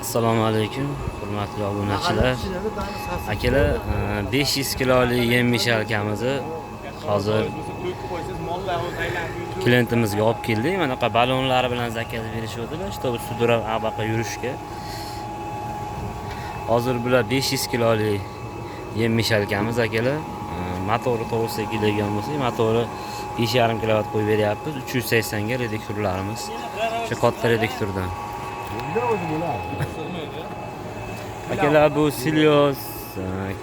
Assalomu alaykum, hurmatli obunachilar. Akalar, 500 kiloli yem-mishalkamizni hozir klientimizga olib keldik. Mana bu balonlari bilan zakaz berishodilar, чтобы sudrab abaqa yurishga. Hozir bular 500 kiloli yem-mishalkamiz akalar. Motori to'g'risiga keladigan bo'lsak, motori 5,5 kilovat qo'yib beryapmiz. 380 ga reduktorlarimiz. Shu katta reduktordan. Akalar, bu silyos,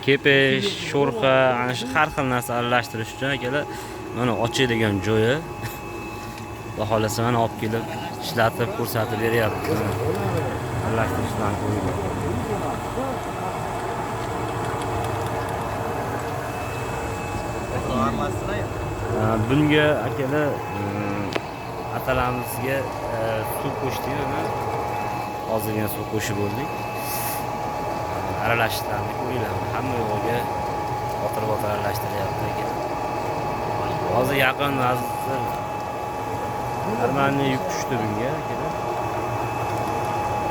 kepesh, sho'rqa, ana shu har xil narsa aralashtirish uchun akalar mana ochadigan joyi. Xudo xolasa mana olib kelib ishlatib ko'rsatib beryapti. Aralashtirishdan qo'yiladi. Bunga akalar atalamizga suv qo'shdik, mana hozirgina suv qo'shib bo'ldik. Aralashtirishlarni ko'ringlar, hamma yo'lga o'tirib aralashtiryapti ekan. Hozir yaqin vaqtda Armaniya yuk tushdi bunga akalar.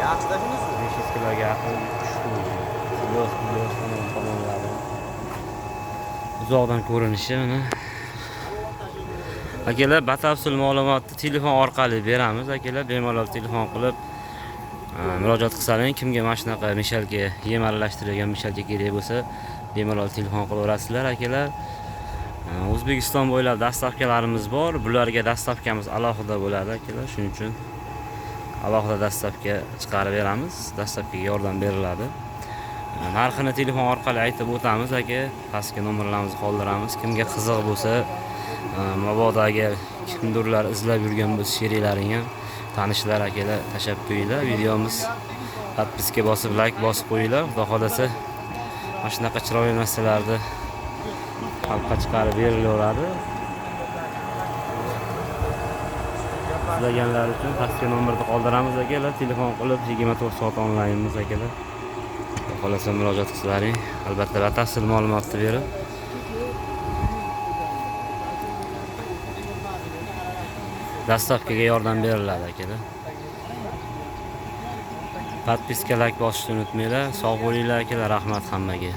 Yaxshida shunisi 500 kiloga yaqin yuk tushdi. Silyos tomonlari. Uzoqdan ko'rinishi mana. Akalar, batafsil ma'lumotni telefon orqali beramiz akalar. Bemalol telefon qilib murojaat qilsalaring, kimga mana shunaqa mishalga yem aralashtiradigan mishalga kerak bo'lsa, bemalol telefon qilaverasizlar akalar. O'zbekiston bo'ylab dastavkalarimiz bor. Bularga dastavkamiz alohida bo'ladi akalar. Shuning uchun alohida dastavka chiqarib beramiz. Dastavkaga yordam beriladi. Narxini telefon orqali aytib o'tamiz aka. Pastga nomerlarimizni qoldiramiz. Kimga qiziq bo'lsa, mabodo agar kimdirlar izlab yurgan bo'lsa, sheriklaring ham tanishlar akalar tashab qo'yinglar. Videomiz podpiska bosib, like bosib qo'yinglar. Xudo xolasa mana shunaqa chiroyli narsalarni xalqqa chiqarib berilaveradi. Izlaganlar uchun pastga nomerni qoldiramiz akalar. Telefon qilib 24 soat onlaynmiz akalar. Xudo xolasa murojaat qilsalaring, albatta batafsil ma'lumotni berib dastavkaga yordam beriladi akalar. Podpiska, like bosishni unutmanglar. Sog' bo'linglar akalar, rahmat hammaga.